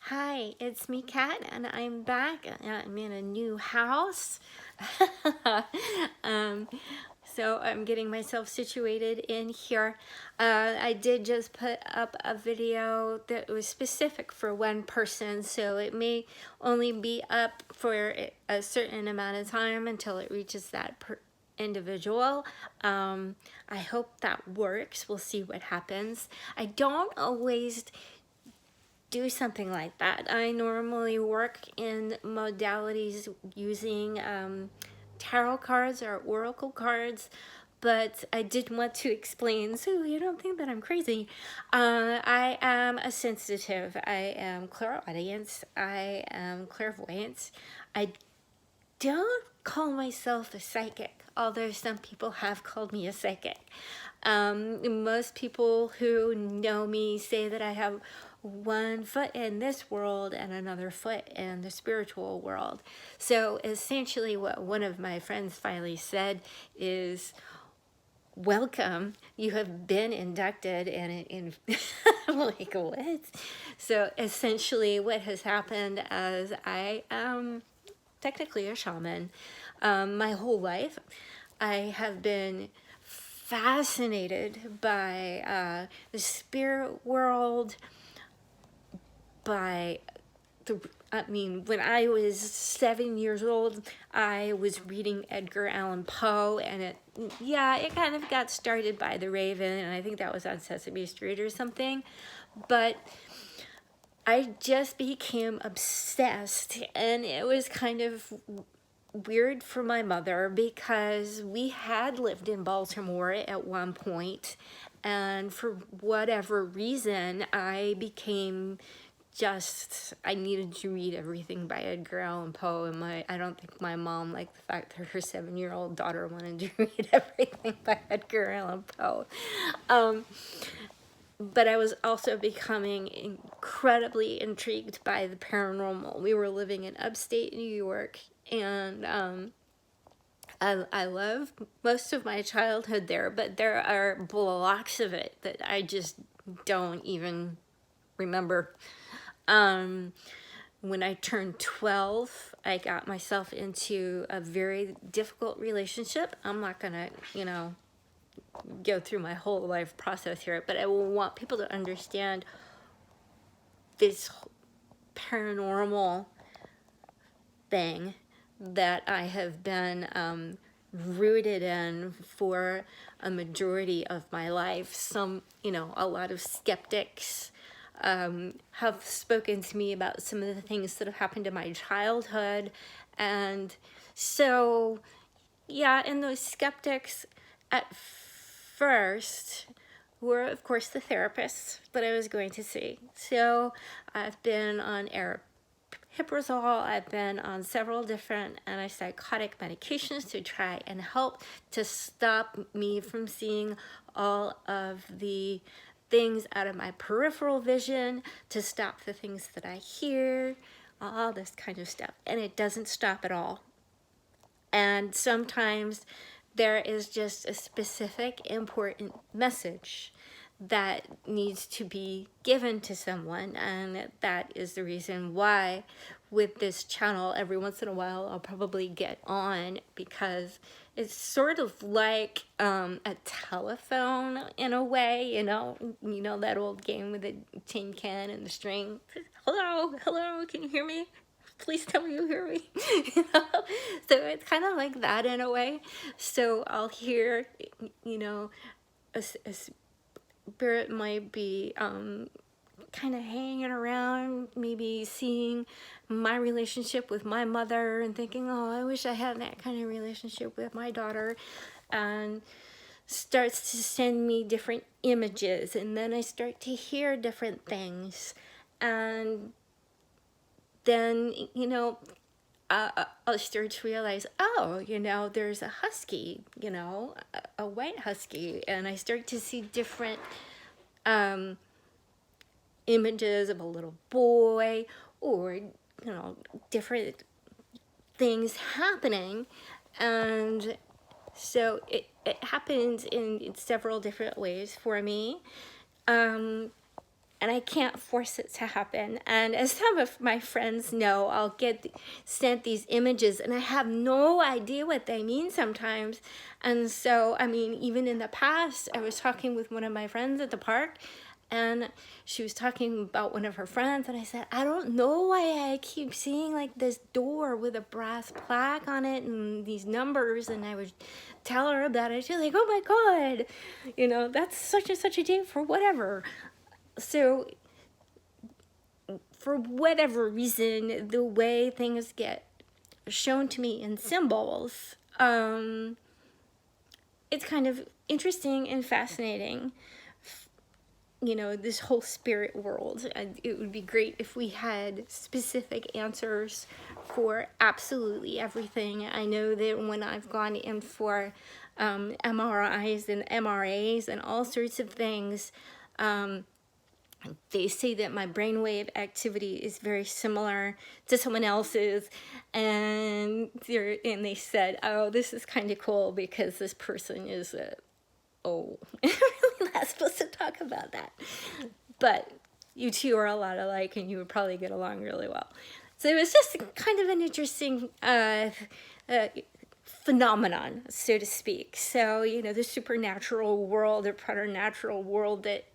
Hi, it's me, Kat, and I'm back. I'm in a new house. um, so I'm getting myself situated in here. I did just put up a video that was specific for one person, so it may only be up for a certain amount of time until it reaches that individual. I hope that works. We'll see what happens. I don't always do something like that. I normally work in modalities using tarot cards or oracle cards, but I did want to explain so you don't think that I'm crazy. I am a sensitive. I am clairaudience. I am clairvoyance. I don't call myself a psychic, although some people have called me a psychic. Most people who know me say that I have one foot in this world and another foot in the spiritual world. So essentially what one of my friends finally said is, welcome, you have been inducted in I'm like, what? So essentially what has happened is I am technically a shaman. My whole life I have been fascinated by the spirit world, by when I was 7 years old, I was reading Edgar Allan Poe, and it kind of got started by The Raven, and I think that was on Sesame Street or something. But I just became obsessed, and it was kind of weird for my mother because we had lived in Baltimore at one point, and for whatever reason I became I needed to read everything by Edgar Allan Poe, and I don't think my mom liked the fact that her 7-year-old daughter wanted to read everything by Edgar Allan Poe. But I was also becoming incredibly intrigued by the paranormal. We were living in upstate New York, and I love most of my childhood there, but there are blocks of it that I just don't even remember. When I turned 12, I got myself into a very difficult relationship. I'm not gonna, go through my whole life process here, but I will want people to understand this paranormal thing that I have been rooted in for a majority of my life. A lot of skeptics have spoken to me about some of the things that have happened in my childhood. And so, and those skeptics at first were, of course, the therapists that I was going to see. So I've been on aripiprazole, I've been on several different antipsychotic medications to try and help to stop me from seeing all of the things out of my peripheral vision, to stop the things that I hear, all this kind of stuff. And it doesn't stop at all. And sometimes there is just a specific important message that needs to be given to someone, and that is the reason why with this channel every once in a while I'll probably get on, because it's sort of like a telephone in a way, that old game with the tin can and the string. Hello, can you hear me? Please tell me you hear me. So it's kind of like that in a way. So I'll hear, a spirit might be kind of hanging around, maybe seeing my relationship with my mother and thinking, oh, I wish I had that kind of relationship with my daughter, and starts to send me different images, and then I start to hear different things, and then I'll start to realize, oh, there's a husky, a white husky, and I start to see different images of a little boy, or different things happening. And so it happens in several different ways for me. and I can't force it to happen. And as some of my friends know, I'll get sent these images and I have no idea what they mean sometimes. And so, I mean, even in the past, I was talking with one of my friends at the park, and she was talking about one of her friends, and I said, I don't know why I keep seeing like this door with a brass plaque on it and these numbers. And I would tell her about it. She's like, oh my God, you know, that's such and such a date for whatever. So for whatever reason, the way things get shown to me in symbols, it's kind of interesting and fascinating. You know, this whole spirit world. It would be great if we had specific answers for absolutely everything. I know that when I've gone in for MRIs and MRAs and all sorts of things, they say that my brainwave activity is very similar to someone else's, and they said, oh, this is kind of cool because this person is a, oh, I'm really not supposed to talk about that, but you two are a lot alike and you would probably get along really well. So it was just kind of an interesting phenomenon, so to speak. So, you know, the supernatural world, the preternatural world that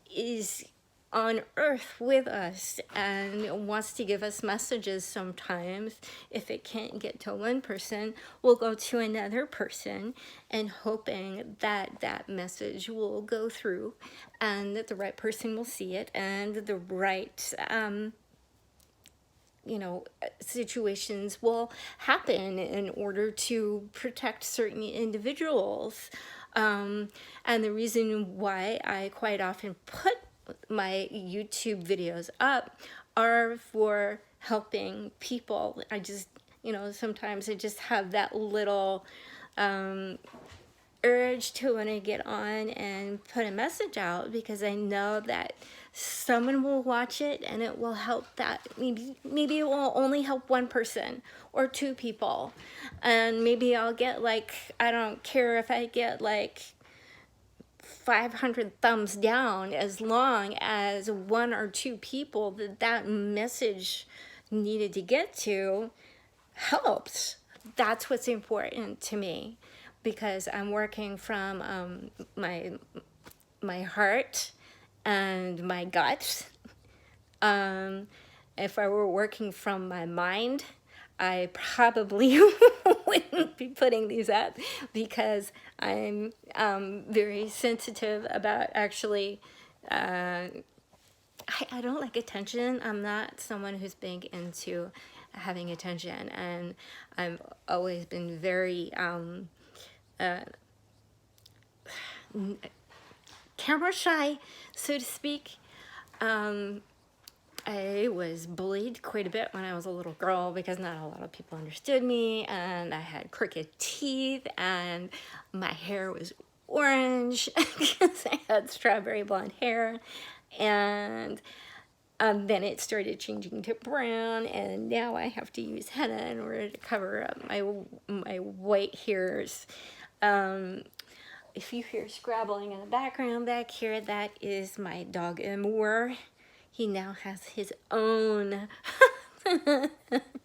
is on earth with us and wants to give us messages sometimes. If it can't get to one person, we'll go to another person and hoping that that message will go through and that the right person will see it and the right you know, situations will happen in order to protect certain individuals. And the reason why I quite often put my YouTube videos up are for helping people. I just, you know, sometimes I just have that little urge to want to get on and put a message out because I know that someone will watch it and it will help that. Maybe it will only help one person or two people. And maybe I'll get like, I don't care if I get like 500 thumbs down, as long as one or two people that message needed to get to helps. That's what's important to me, because I'm working from my heart and my gut. If I were working from my mind, I probably wouldn't be putting these up, because I'm very sensitive about actually, I don't like attention. I'm not someone who's big into having attention, and I've always been very camera shy, so to speak. I was bullied quite a bit when I was a little girl because not a lot of people understood me, and I had crooked teeth, and my hair was orange because I had strawberry blonde hair, and then it started changing to brown, and now I have to use henna in order to cover up my white hairs. If you hear scrabbling in the background back here, that is my dog Amor. He now has his own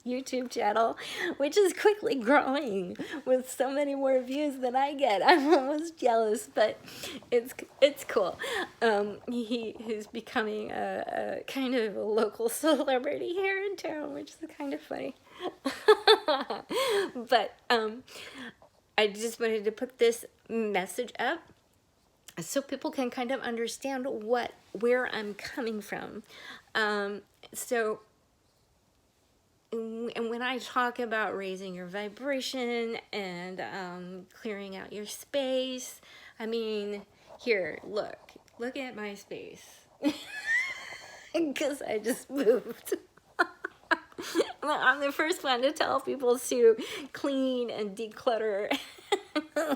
YouTube channel, which is quickly growing with so many more views than I get. I'm almost jealous, but it's cool. He's becoming a kind of a local celebrity here in town, which is kind of funny. But I just wanted to put this message up so people can kind of understand where I'm coming from. So, and when I talk about raising your vibration and clearing out your space, I mean, here, look at my space, because I just moved. I'm the first one to tell people to clean and declutter,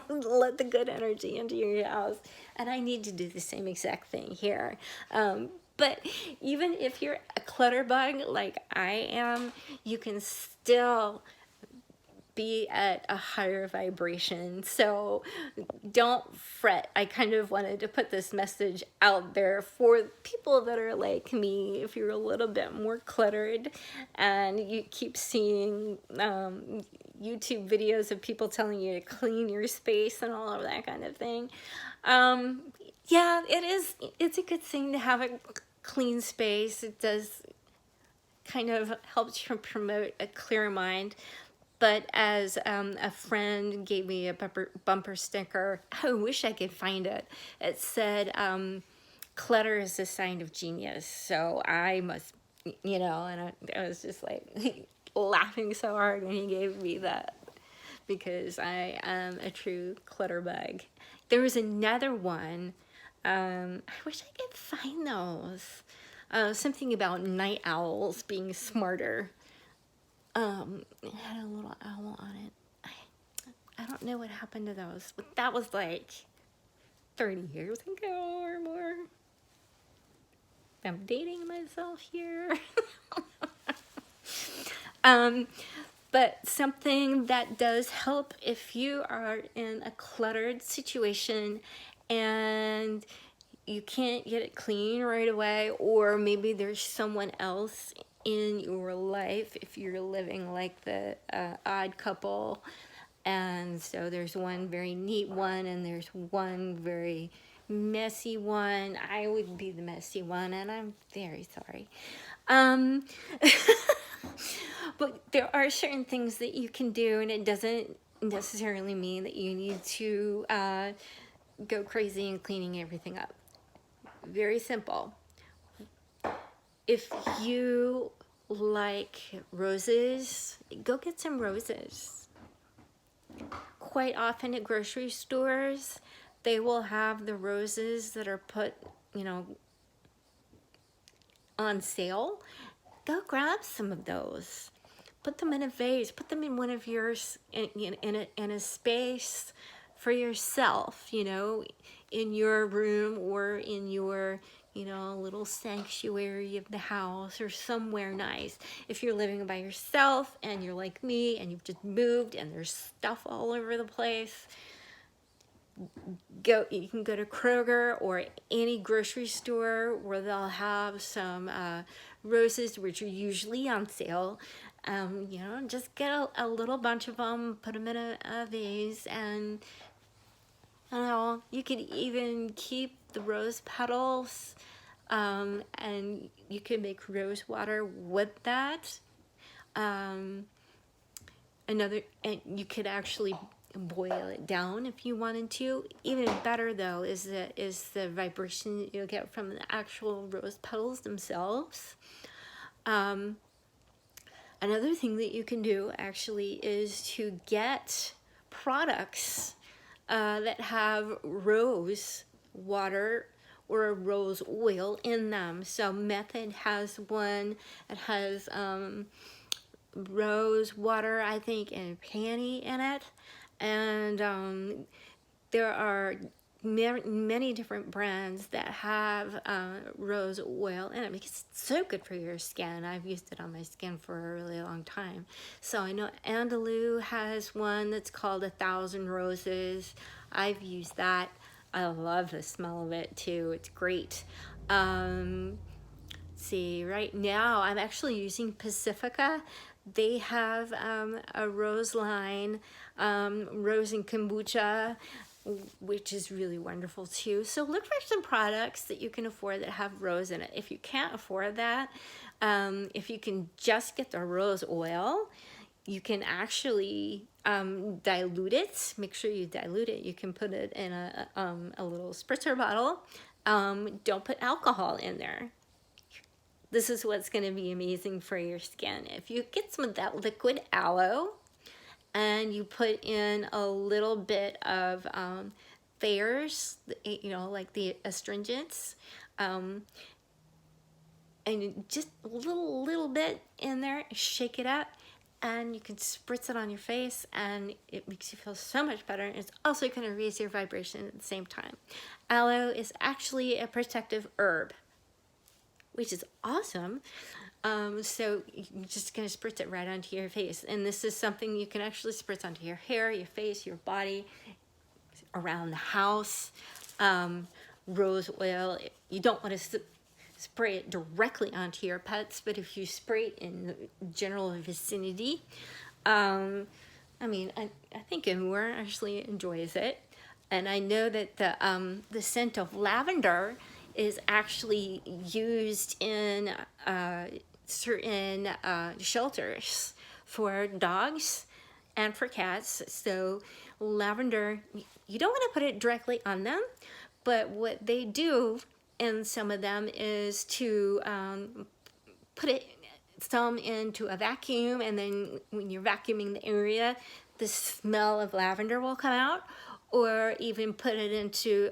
let the good energy into your house. And I need to do the same exact thing here. But even if you're a clutter bug like I am, you can still be at a higher vibration. So don't fret. I kind of wanted to put this message out there for people that are like me. If you're a little bit more cluttered and you keep seeing YouTube videos of people telling you to clean your space and all of that kind of thing, yeah, it's a good thing to have a clean space. It does kind of helps to promote a clear mind. But as a friend gave me a bumper sticker, I wish I could find it. It said, clutter is a sign of genius. So I must, you know, and I was just like laughing so hard when he gave me that, because I am a true clutter bug. There was another one. I wish I could find those. Something about night owls being smarter. It had a little owl on it. I don't know what happened to those, but that was like 30 years ago or more. I'm dating myself here. But something that does help if you are in a cluttered situation and you can't get it clean right away, or maybe there's someone else in your life, if you're living like the odd couple, and so there's one very neat one and there's one very messy one. I would be the messy one, and I'm very sorry. But there are certain things that you can do, and it doesn't necessarily mean that you need to go crazy and cleaning everything up. Very simple. If you like roses, go get some roses. Quite often at grocery stores, they will have the roses that are put, you know, on sale. Go grab some of those. Put them in a vase. Put them in one of yours, in a space for yourself, you know, in your room or in your, you know, little sanctuary of the house or somewhere nice. If you're living by yourself and you're like me and you've just moved and there's stuff all over the place, you can go to Kroger or any grocery store where they'll have some roses, which are usually on sale. You know, just get a little bunch of them, put them in a vase, and I don't know, you could even keep the rose petals, and you can make rose water with that. And you could actually boil it down if you wanted to. Even better though is the vibration you'll get from the actual rose petals themselves. Another thing that you can do actually is to get products that have rose water or rose oil in them. So Method has one that has rose water, I think, and peony in it. And there are many different brands that have rose oil in it because it's so good for your skin. I've used it on my skin for a really long time. So I know Andalou has one that's called 1,000 Roses. I've used that. I love the smell of it too. It's great. See, right now I'm actually using Pacifica. They have a rose line, rose and kombucha, which is really wonderful too. So look for some products that you can afford that have rose in it. If you can't afford that, if you can just get the rose oil, you can actually dilute it. Make sure you dilute it. You can put it in a little spritzer bottle. Don't put alcohol in there. This is what's going to be amazing for your skin. If you get some of that liquid aloe and you put in a little bit of Thayer's, you know, like the astringents, and just a little bit in there, shake it up, and you can spritz it on your face, and it makes you feel so much better. And it's also going to raise your vibration at the same time. Aloe is actually a protective herb, which is awesome. So you're just going to spritz it right onto your face. And this is something you can actually spritz onto your hair, your face, your body, around the house. Rose oil, you don't want to spray it directly onto your pets, but if you spray it in the general vicinity, I mean, I think Amur actually enjoys it. And I know that the scent of lavender is actually used in certain shelters for dogs and for cats. So lavender, you don't want to put it directly on them, but what they do in some of them is to put it some into a vacuum, and then when you're vacuuming the area, the smell of lavender will come out, or even put it into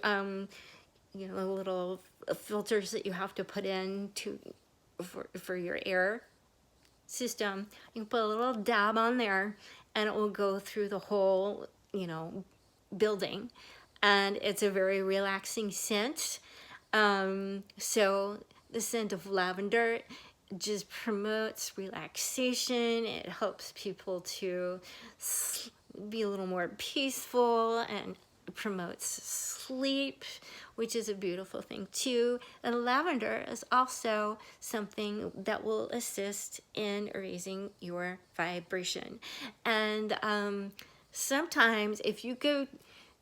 you know, little filters that you have to put in to for your air system. You can put a little dab on there and it will go through the whole, you know, building, and it's a very relaxing scent. So the scent of lavender just promotes relaxation. It helps people to be a little more peaceful, and promotes sleep, which is a beautiful thing too. And lavender is also something that will assist in raising your vibration. And sometimes if you go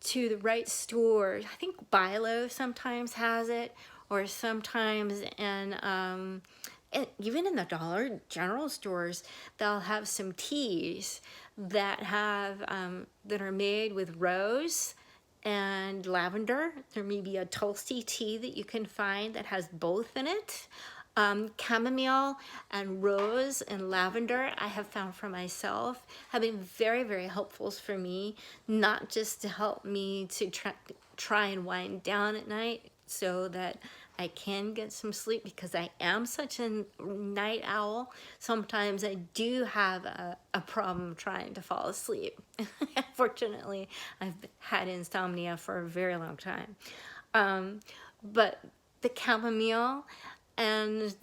to the right store, I think Bilo sometimes has it, or sometimes in and even in the Dollar General stores, they'll have some teas that have that are made with rose and lavender. There may be a Tulsi tea that you can find that has both in it. Chamomile and rose and lavender, I have found for myself, have been very, very helpful for me, not just to help me to try and wind down at night so that I can get some sleep, because I am such a night owl. Sometimes I do have a problem trying to fall asleep. Fortunately, I've had insomnia for a very long time. But the chamomile and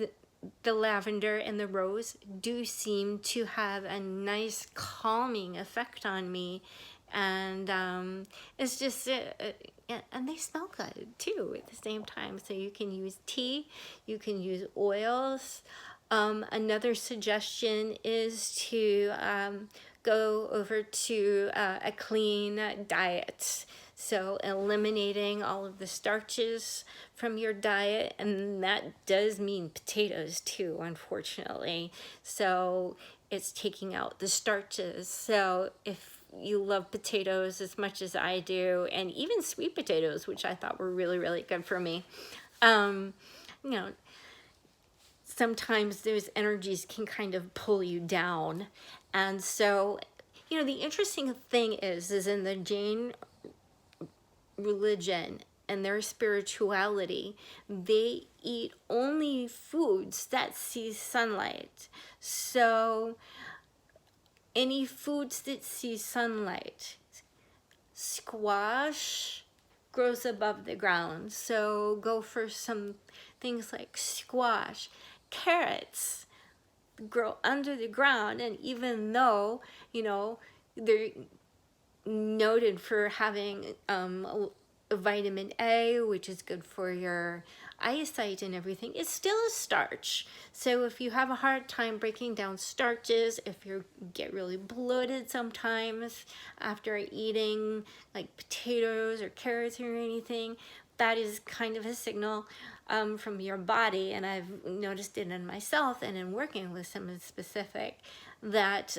the lavender and the rose do seem to have a nice calming effect on me. And it's just and they smell good too at the same time. So you can use tea, you can use oils. Another suggestion is to go over to a clean diet. So eliminating all of the starches from your diet, and that does mean potatoes too, unfortunately. So it's taking out the starches. So if you love potatoes as much as I do, and even sweet potatoes, which I thought were really, really good for me, you know, sometimes those energies can kind of pull you down. And so, you know, the interesting thing is in the Jain religion and their spirituality, they eat only foods that see sunlight. So any foods that see sunlight, squash grows above the ground, so go for some things like squash. Carrots grow under the ground, and even though, you know, they're noted for having vitamin A, which is good for your eyesight and everything, it's still a starch. So if you have a hard time breaking down starches, if you get really bloated sometimes after eating like potatoes or carrots or anything, that is kind of a signal from your body. And I've noticed it in myself and in working with someone specific that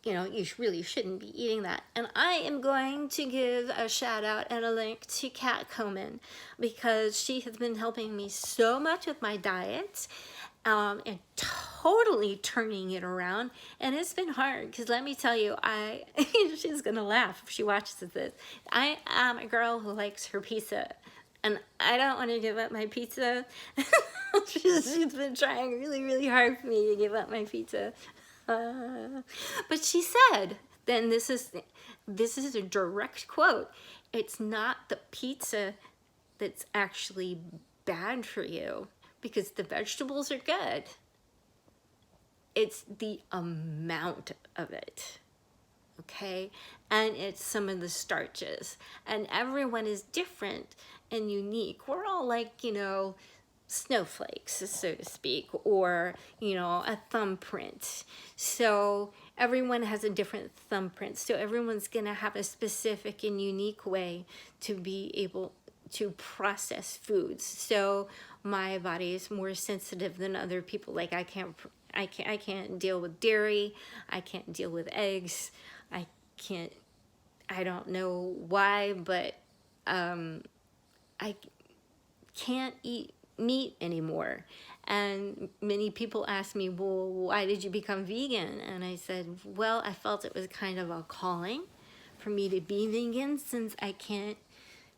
you know, you really shouldn't be eating that. And I am going to give a shout out and a link to Kat Coman, because she has been helping me so much with my diet and totally turning it around. And it's been hard, because let me tell you, she's going to laugh if she watches this. I am a girl who likes her pizza, and I don't want to give up my pizza. She's been trying really, really hard for me to give up my pizza. But she said, then this is a direct quote, it's not the pizza that's actually bad for you, because the vegetables are good. It's the amount of it, okay? And it's some of the starches. And everyone is different and unique. We're all like, you know, snowflakes, so to speak, or, you know, a thumbprint. So everyone has a different thumbprint. So everyone's gonna have a specific and unique way to be able to process foods. So my body is more sensitive than other people. Like I can't deal with dairy. I can't deal with eggs. I can't, I don't know why, but I can't eat meat anymore. And many people ask me, well, why did you become vegan? And I said, well, I felt it was kind of a calling for me to be vegan, since I can't,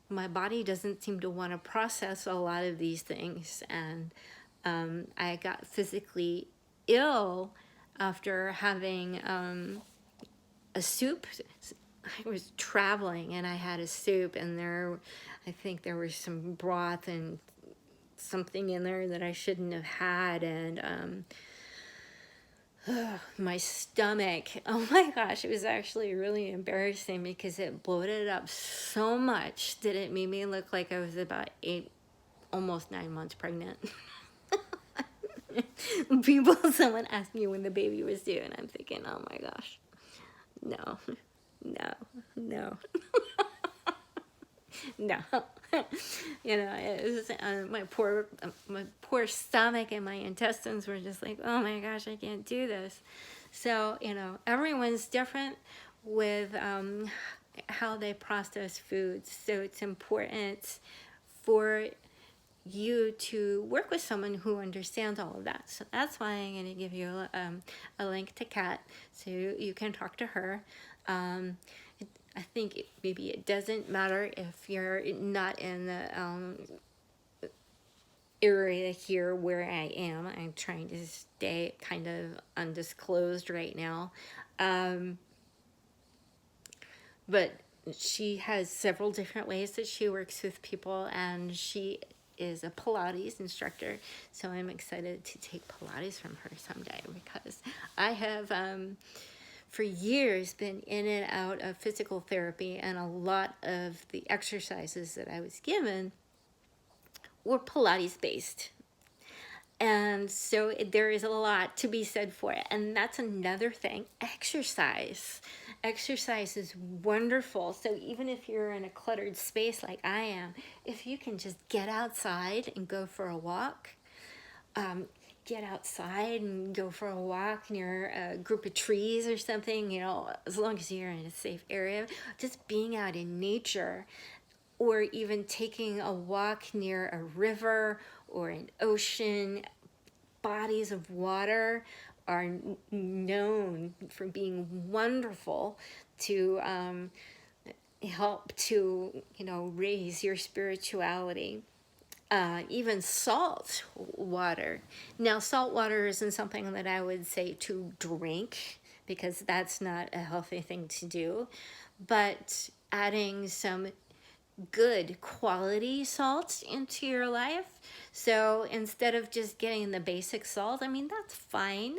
my body doesn't seem to want to process a lot of these things. And I got physically ill after having a soup. I was traveling and I had a soup, and I think there was some broth and something in there that I shouldn't have had, and my stomach, oh my gosh, it was actually really embarrassing because it bloated up so much that it made me look like I was about almost 9 months pregnant. Someone asked me when the baby was due, and I'm thinking, oh my gosh, no, no, no. No. You know, it was, my poor stomach and my intestines were just like, oh my gosh, I can't do this. So, you know, everyone's different with how they process foods. So it's important for you to work with someone who understands all of that. So that's why I'm going to give you a link to Kat, so you can talk to her. I think maybe it doesn't matter if you're not in the area here where I am. I'm trying to stay kind of undisclosed right now. But she has several different ways that she works with people, and she is a Pilates instructor. So I'm excited to take Pilates from her someday, because I have for years been in and out of physical therapy, and a lot of the exercises that I was given were Pilates based. And so there is a lot to be said for it. And that's another thing. Exercise. Exercise is wonderful. So even if you're in a cluttered space like I am, if you can just get outside and go for a walk, get outside and go for a walk near a group of trees or something, you know, as long as you're in a safe area, just being out in nature, or even taking a walk near a river or an ocean. Bodies of water are known for being wonderful to help to, you know, raise your spirituality. Even salt water. Now, salt water isn't something that I would say to drink, because that's not a healthy thing to do. But adding some good quality salt into your life. So instead of just getting the basic salt, I mean, that's fine.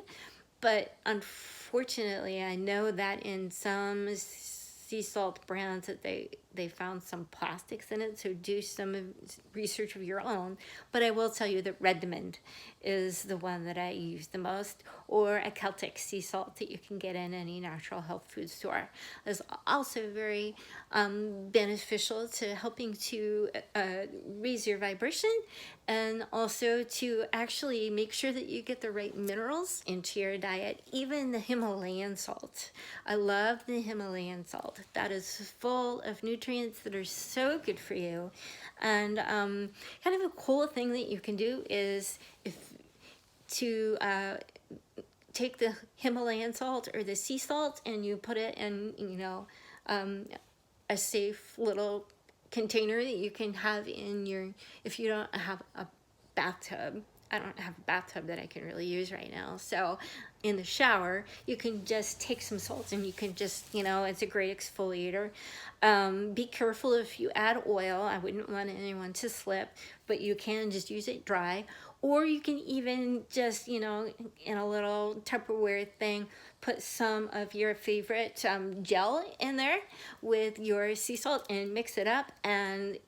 But unfortunately, I know that in some sea salt brands that they found some plastics in it, so do some research of your own. But I will tell you that Redmond is the one that I use the most, or a Celtic sea salt that you can get in any natural health food store. Is also very beneficial to helping to raise your vibration, and also to actually make sure that you get the right minerals into your diet. Even the Himalayan salt. I love the Himalayan salt. That is full of nutrients that are so good for you. And kind of a cool thing that you can do is to take the Himalayan salt or the sea salt, and you put it in, you know, a safe little container that you can have in your, if you don't have a bathtub. I don't have a bathtub that I can really use right now. So in the shower, you can just take some salt and you can just, it's a great exfoliator. Be careful if you add oil. I wouldn't want anyone to slip, but you can just use it dry. Or you can even just, in a little Tupperware thing, put some of your favorite gel in there with your sea salt and mix it up, and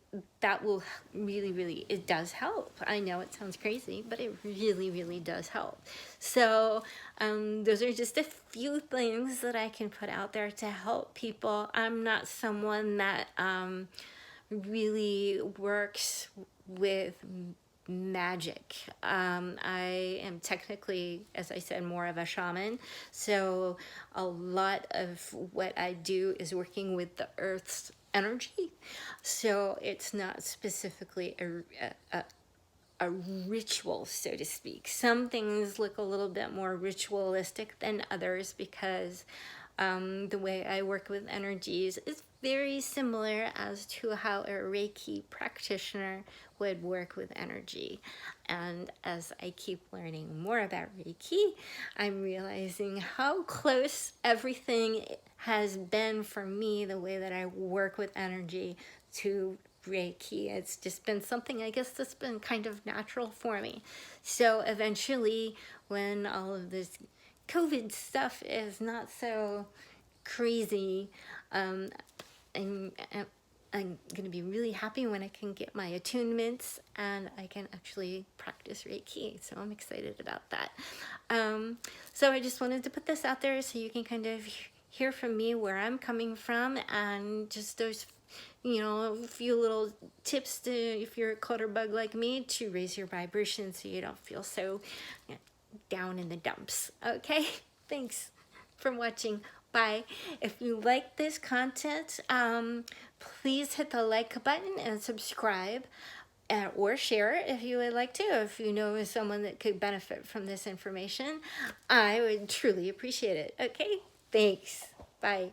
that will really, really, it does help. I know it sounds crazy, but it really, really does help. So those are just a few things that I can put out there to help people. I'm not someone that really works with magic. I am technically, as I said, more of a shaman. So a lot of what I do is working with the earth's energy. So it's not specifically a ritual, so to speak. Some things look a little bit more ritualistic than others because the way I work with energies is very similar as to how a Reiki practitioner would work with energy. And as I keep learning more about Reiki, I'm realizing how close everything has been for me, the way that I work with energy, to Reiki. It's just been something, I guess, that's been kind of natural for me. So eventually, when all of this COVID stuff is not so crazy, I'm, I'm going to be really happy when I can get my attunements and I can actually practice Reiki. So I'm excited about that. So I just wanted to put this out there so you can kind of hear from me where I'm coming from, and just those, a few little tips to, if you're a clutter bug like me, to raise your vibration so you don't feel so down in the dumps. Okay, thanks for watching. Bye. If you like this content, please hit the like button and subscribe, or share if you would like to. If you know someone that could benefit from this information, I would truly appreciate it. Okay, thanks. Bye.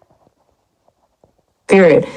Spirit.